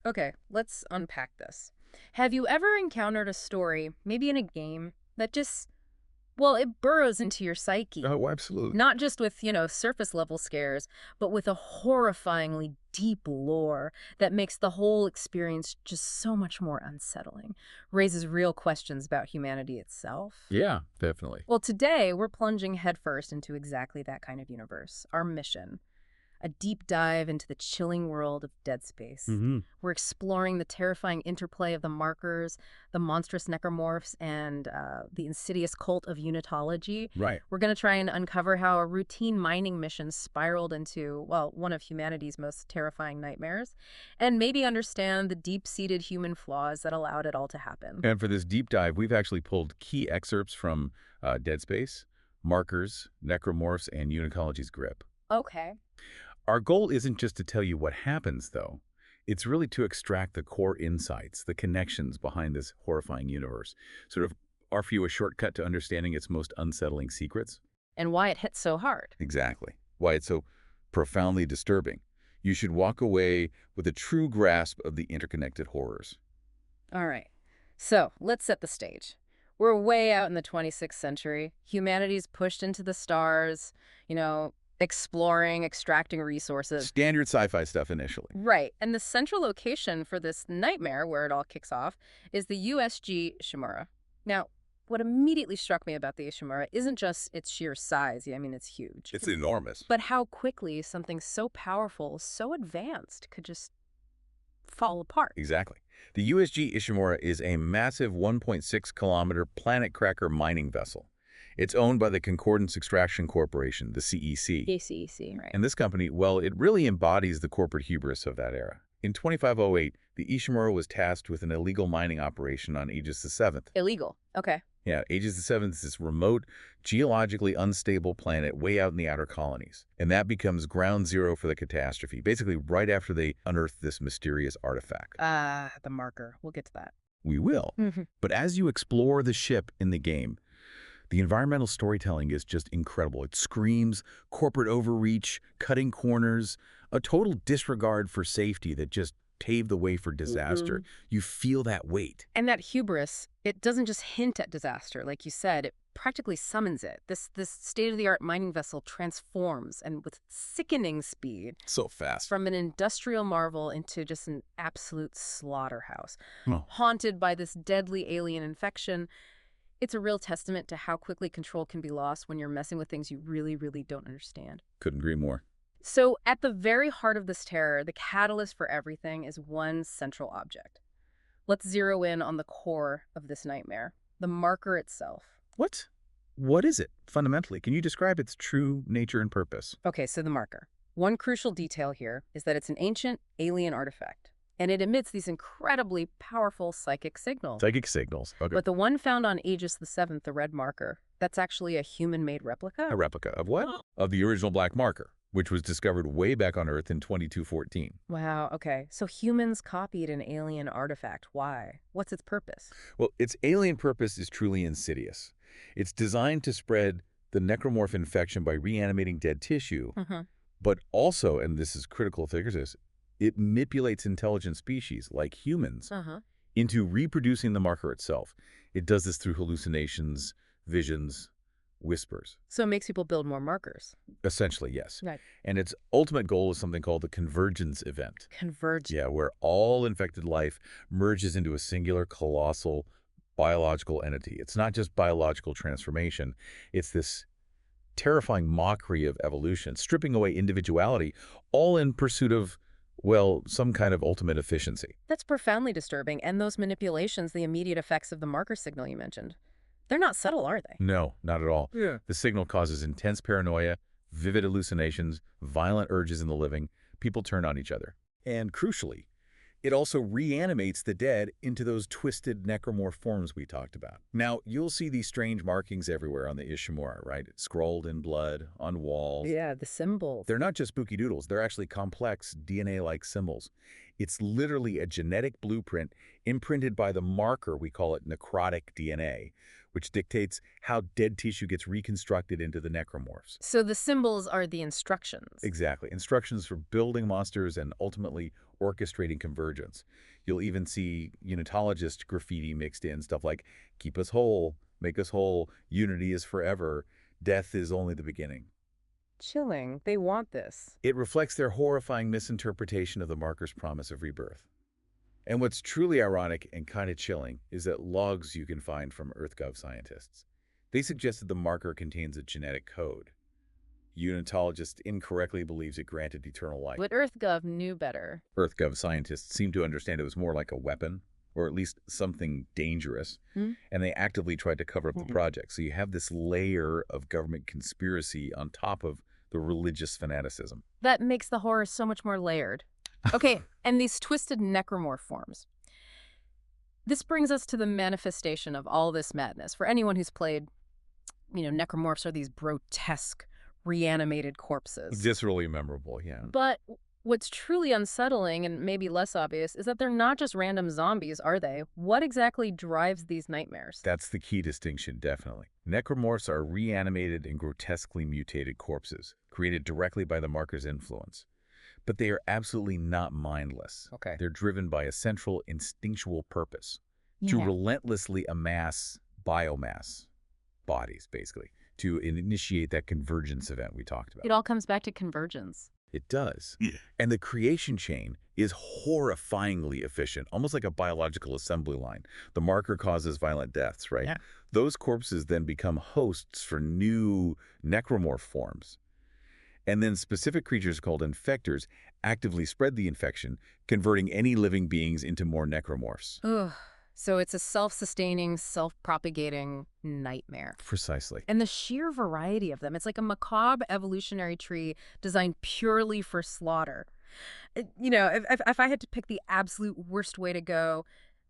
Okay, let's unpack this. Have you ever encountered a story, maybe in a game, that just, well, it burrows into your psyche? Oh, absolutely. Not just with, surface level scares, but with a horrifyingly deep lore that makes the whole experience just so much more unsettling, raises real questions about humanity itself. Yeah, definitely. Well, today we're plunging headfirst into exactly that kind of universe. Our mission, a deep dive into the chilling world of Dead Space. Hmm. We're exploring the terrifying interplay of the markers, the monstrous necromorphs, and the insidious cult of Unitology. Right. We're going to try and uncover how a routine mining mission spiraled into, well, one of humanity's most terrifying nightmares, and maybe understand the deep-seated human flaws that allowed it all to happen. And for this deep dive, we've actually pulled key excerpts from Dead Space, Markers, Necromorphs, and Unitology's Grip. Okay. Our goal isn't just to tell you what happens, though. It's really to extract the core insights, the connections behind this horrifying universe, sort of offer you a shortcut to understanding its most unsettling secrets. And why it hit so hard. Exactly. Why it's so profoundly disturbing. You should walk away with a true grasp of the interconnected horrors. All right. So let's set the stage. We're way out in the 26th century. Humanity's pushed into the stars, exploring, extracting resources. Standard sci-fi stuff initially. Right. And the central location for this nightmare, where it all kicks off, is the USG Ishimura. Now, what immediately struck me about the Ishimura isn't just its sheer size. I mean, it's huge. It's enormous. But how quickly something so powerful, so advanced, could just fall apart. Exactly. The USG Ishimura is a massive 1.6-kilometer planet cracker mining vessel. It's owned by the Concordance Extraction Corporation, the CEC. ACEC, right. And this company, well, it really embodies the corporate hubris of that era. In 2508, the Ishimura was tasked with an illegal mining operation on Aegis VII. Illegal. Okay. Yeah, Aegis VII is this remote, geologically unstable planet way out in the outer colonies. And that becomes ground zero for the catastrophe, basically right after they unearth this mysterious artifact. The marker. We'll get to that. We will. But as you explore the ship in the game, the environmental storytelling is just incredible. It screams corporate overreach, cutting corners, a total disregard for safety that just paved the way for disaster. You feel that weight. And that hubris, it doesn't just hint at disaster, like you said, it practically summons it. This state-of-the-art mining vessel transforms, and with sickening speed, So fast. from an industrial marvel into just an absolute slaughterhouse. Oh. Haunted by this deadly alien infection, it's a real testament to how quickly control can be lost when you're messing with things you really, really don't understand. Couldn't agree more. So at the very heart of this terror, the catalyst for everything is one central object. Let's zero in on the core of this nightmare, the marker itself. What is it, fundamentally? Can you describe its true nature and purpose? Okay, so the marker. One crucial detail here is that it's an ancient alien artifact, and it emits these incredibly powerful psychic signals. Psychic signals. Okay. But the one found on Aegis VII, the red marker, that's actually a human-made replica? A replica of what? Of the original black marker, which was discovered way back on Earth in 2214. Wow, okay. So humans copied an alien artifact. Why? What's its purpose? Well, its alien purpose is truly insidious. It's designed to spread the necromorph infection by reanimating dead tissue, but also, and this is critical figures, it manipulates intelligent species, like humans, into reproducing the marker itself. It does this through hallucinations, visions, whispers. So it makes people build more markers. Essentially, yes. Right. And its ultimate goal is something called the Convergence event. Convergence. Yeah, where all infected life merges into a singular, colossal, biological entity. It's not just biological transformation. It's this terrifying mockery of evolution, stripping away individuality, all in pursuit of, well, some kind of ultimate efficiency. That's profoundly disturbing. And those manipulations, the immediate effects of the marker signal you mentioned, they're not subtle, are they? No, not at all. Yeah. The signal causes intense paranoia, vivid hallucinations, violent urges in the living. People turn on each other. And crucially, it also reanimates the dead into those twisted necromorph forms we talked about. Now, you'll see these strange markings everywhere on the Ishimura, right? Scrawled in blood, on walls. Yeah, the symbols. They're not just spooky doodles. They're actually complex DNA-like symbols. It's literally a genetic blueprint imprinted by the marker, we call it necrotic DNA, which dictates how dead tissue gets reconstructed into the necromorphs. So the symbols are the instructions. Exactly. Instructions for building monsters and ultimately orchestrating convergence. You'll even see unitologist graffiti mixed in, stuff like, keep us whole, make us whole, unity is forever, death is only the beginning. Chilling. They want this. It reflects their horrifying misinterpretation of the marker's promise of rebirth. And what's truly ironic and kind of chilling is that logs you can find from EarthGov scientists. They suggested the marker contains a genetic code. Unitologist incorrectly believes it granted eternal life. But EarthGov knew better. EarthGov scientists seem to understand it was more like a weapon, or at least something dangerous, and they actively tried to cover up the project. So you have this layer of government conspiracy on top of the religious fanaticism. That makes the horror so much more layered. Okay, and these twisted necromorph forms. This brings us to the manifestation of all this madness. For anyone who's played, necromorphs are these grotesque, reanimated corpses. Viscerally memorable, yeah. But what's truly unsettling, and maybe less obvious, is that they're not just random zombies, are they? What exactly drives these nightmares? That's the key distinction, definitely. Necromorphs are reanimated and grotesquely mutated corpses, created directly by the marker's influence. But they are absolutely not mindless. Okay. They're driven by a central instinctual purpose to relentlessly amass biomass, bodies, basically, to initiate that convergence event we talked about. It all comes back to convergence. It does. Yeah. And the creation chain is horrifyingly efficient, almost like a biological assembly line. The marker causes violent deaths, right? Yeah. Those corpses then become hosts for new necromorph forms. And then specific creatures called infectors actively spread the infection, converting any living beings into more necromorphs. Ugh. So it's a self-sustaining, self-propagating nightmare. Precisely. And the sheer variety of them. It's like a macabre evolutionary tree designed purely for slaughter. If I had to pick the absolute worst way to go,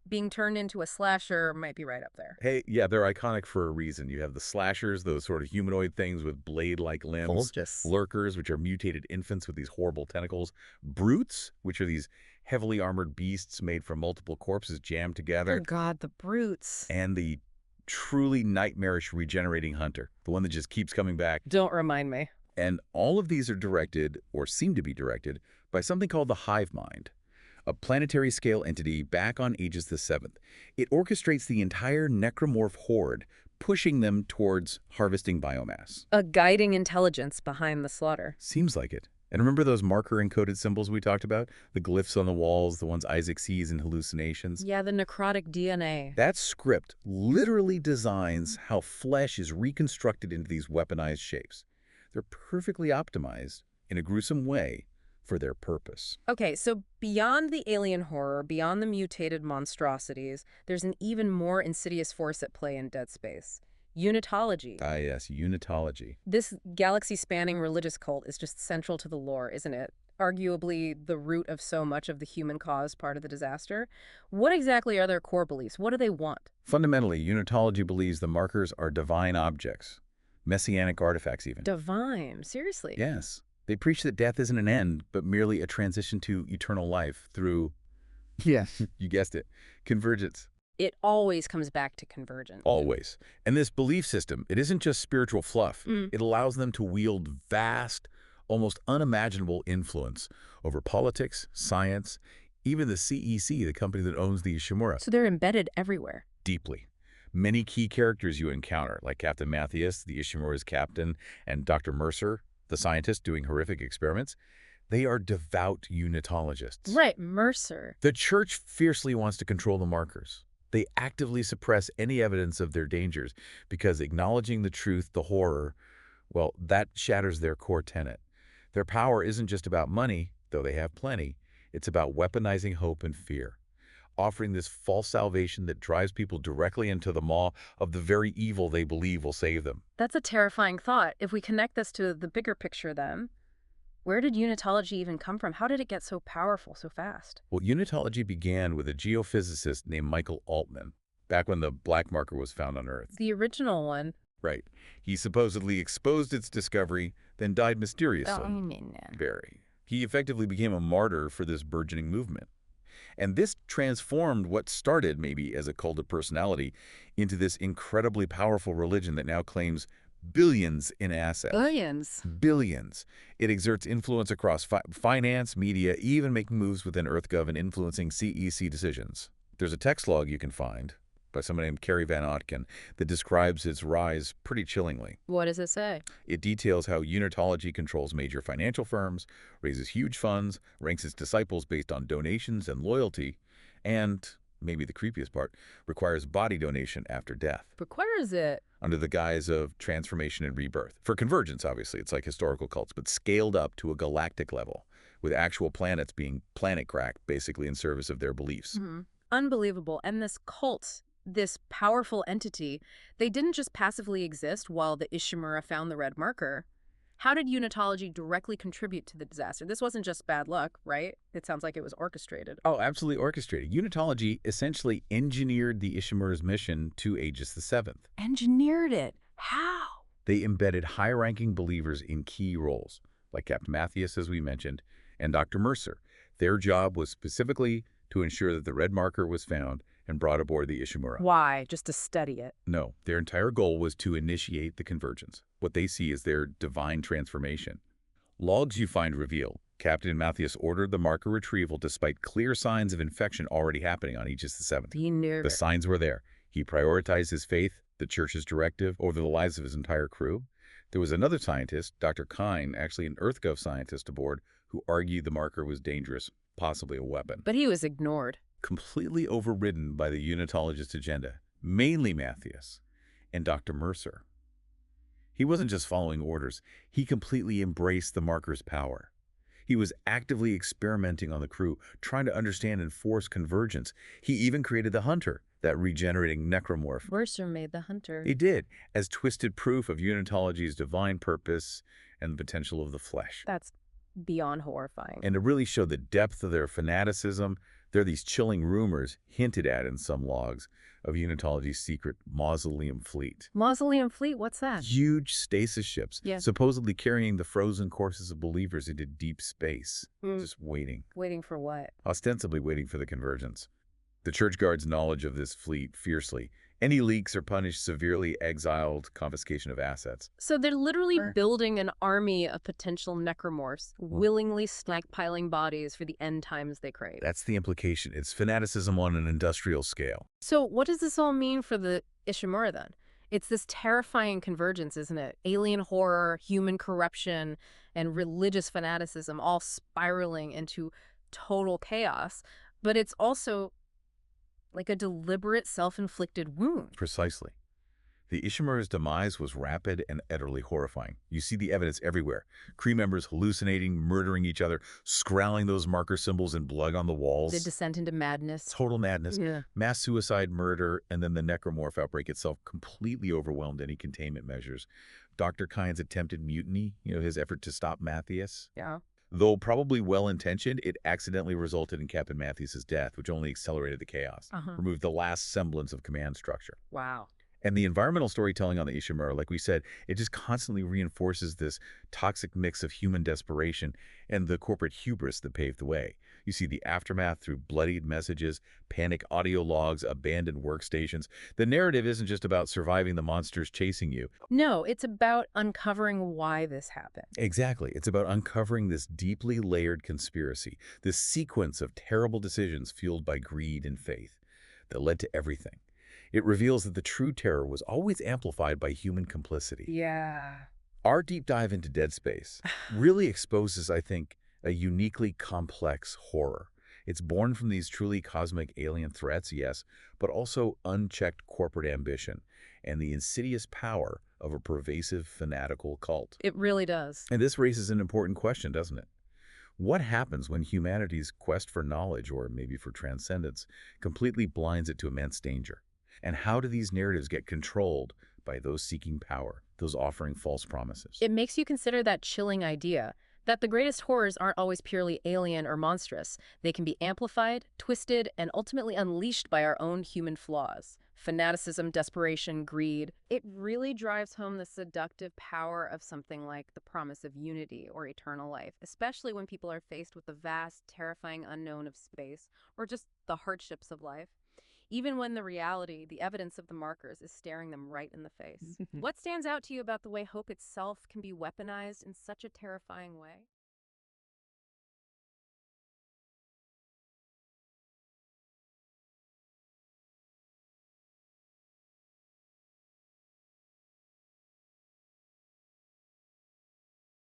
being turned into a slasher might be right up there. Hey, yeah, they're iconic for a reason. You have the slashers, those sort of humanoid things with blade-like limbs. Lurkers, which are mutated infants with these horrible tentacles. Brutes, which are these heavily armored beasts made from multiple corpses jammed together. Oh, God, the brutes. And the truly nightmarish regenerating hunter, the one that just keeps coming back. Don't remind me. And all of these are directed, or seem to be directed, by something called the hive mind, a planetary scale entity back on Aegis VII. It orchestrates the entire necromorph horde, pushing them towards harvesting biomass. A guiding intelligence behind the slaughter. Seems like it. And remember those marker-encoded symbols we talked about? The glyphs on the walls, the ones Isaac sees in hallucinations? Yeah, the necrotic DNA. That script literally designs how flesh is reconstructed into these weaponized shapes. They're perfectly optimized, in a gruesome way, for their purpose. Okay, so beyond the alien horror, beyond the mutated monstrosities, there's an even more insidious force at play in Dead Space. Unitology. Ah, yes, unitology. This galaxy-spanning religious cult is just central to the lore, isn't it? Arguably the root of so much of the human-caused part of the disaster. What exactly are their core beliefs? What do they want? Fundamentally, unitology believes the markers are divine objects, messianic artifacts even. Divine? Seriously? Yes. They preach that death isn't an end, but merely a transition to eternal life through, yes, you guessed it, convergence. It always comes back to convergence. Always. And this belief system, it isn't just spiritual fluff. It allows them to wield vast, almost unimaginable influence over politics, science, even the CEC, the company that owns the Ishimura. So they're embedded everywhere. Deeply. Many key characters you encounter, like Captain Matthias, the Ishimura's captain, and Dr. Mercer, the scientist doing horrific experiments, they are devout unitologists. Right, Mercer. The church fiercely wants to control the markers. They actively suppress any evidence of their dangers because acknowledging the truth, the horror, well, that shatters their core tenet. Their power isn't just about money, though they have plenty. It's about weaponizing hope and fear, offering this false salvation that drives people directly into the maw of the very evil they believe will save them. That's a terrifying thought. If we connect this to the bigger picture then, where did unitology even come from? How did it get so powerful so fast? Well, unitology began with a geophysicist named Michael Altman, back when the black marker was found on Earth. The original one. Right. He supposedly exposed its discovery, then died mysteriously. Very. He effectively became a martyr for this burgeoning movement. And this transformed what started maybe as a cult of personality into this incredibly powerful religion that now claims billions in assets. Billions. Billions. It exerts influence across finance, media, even making moves within EarthGov and influencing CEC decisions. There's a text log you can find by someone named Carrie Van Otken that describes its rise pretty chillingly. What does it say? It details how Unitology controls major financial firms, raises huge funds, ranks its disciples based on donations and loyalty, and, maybe the creepiest part, requires body donation after death. Requires it. Under the guise of transformation and rebirth. For Convergence, obviously, it's like historical cults, but scaled up to a galactic level, with actual planets being planet-cracked, basically in service of their beliefs. Unbelievable. And this cult, this powerful entity, they didn't just passively exist while the Ishimura found the red marker. How did Unitology directly contribute to the disaster? This wasn't just bad luck, right? It sounds like it was orchestrated. Oh, absolutely orchestrated. Unitology essentially engineered the Ishimura's mission to Aegis VII. Engineered it? How? They embedded high-ranking believers in key roles, like Captain Matthias, as we mentioned, and Dr. Mercer. Their job was specifically to ensure that the red marker was found and brought aboard the Ishimura. Why? Just to study it? No, their entire goal was to initiate the convergence, what they see as their divine transformation. Logs you find reveal Captain Matthias ordered the marker retrieval despite clear signs of infection already happening on Aegis VII. He knew The it. signs were there. He prioritized his faith, the church's directive, over the lives of his entire crew. There was another scientist, Dr. Kine, actually an EarthGov scientist aboard, who argued the marker was dangerous, possibly a weapon. But he was ignored. Completely overridden by the Unitologist agenda, mainly Matthias and Dr. Mercer. He wasn't just following orders, he completely embraced the marker's power. He was actively experimenting on the crew, trying to understand and force convergence. He even created the Hunter, that regenerating necromorph. Mercer made the Hunter. He did, as twisted proof of Unitology's divine purpose and the potential of the flesh. That's beyond horrifying. And to really show the depth of their fanaticism, there are these chilling rumors, hinted at in some logs, of Unitology's secret mausoleum fleet. Mausoleum fleet? What's that? Huge stasis ships, Yeah. supposedly carrying the frozen corpses of believers into deep space, Mm. just waiting, Waiting for what? ostensibly waiting for the convergence. The church guards knowledge of this fleet fiercely. Any leaks are punished severely, exiled, confiscation of assets. So they're literally Sure. building an army of potential necromorphs, willingly stockpiling bodies for the end times they crave. That's the implication. It's fanaticism on an industrial scale. So what does this all mean for the Ishimura then? It's this terrifying convergence, isn't it? Alien horror, human corruption, and religious fanaticism all spiraling into total chaos. But it's also like a deliberate self-inflicted wound. Precisely. The Ishimura's demise was rapid and utterly horrifying. You see the evidence everywhere. Cree members hallucinating, murdering each other, scrawling those marker symbols in blood on the walls. The descent into madness. Total madness. Yeah. Mass suicide, murder, and then the necromorph outbreak itself completely overwhelmed any containment measures. Dr. Kine's attempted mutiny, his effort to stop Matthias. Yeah. Though probably well-intentioned, it accidentally resulted in Captain Matthias' death, which only accelerated the chaos, removed the last semblance of command structure. Wow. And the environmental storytelling on the Ishimura, like we said, it just constantly reinforces this toxic mix of human desperation and the corporate hubris that paved the way. You see the aftermath through bloodied messages, panic audio logs, abandoned workstations. The narrative isn't just about surviving the monsters chasing you. No, it's about uncovering why this happened. Exactly. It's about uncovering this deeply layered conspiracy, this sequence of terrible decisions fueled by greed and faith that led to everything. It reveals that the true terror was always amplified by human complicity. Yeah. Our deep dive into Dead Space really exposes, I think, a uniquely complex horror. It's born from these truly cosmic alien threats, yes, but also unchecked corporate ambition and the insidious power of a pervasive fanatical cult. It really does. And this raises an important question, doesn't it? What happens when humanity's quest for knowledge, or maybe for transcendence, completely blinds it to immense danger? And how do these narratives get controlled by those seeking power, those offering false promises? It makes you consider that chilling idea that the greatest horrors aren't always purely alien or monstrous. They can be amplified, twisted, and ultimately unleashed by our own human flaws. Fanaticism, desperation, greed. It really drives home the seductive power of something like the promise of unity or eternal life, especially when people are faced with the vast, terrifying unknown of space or just the hardships of life. even when the reality, the evidence of the markers, is staring them right in the face. What stands out to you about the way hope itself can be weaponized in such a terrifying way?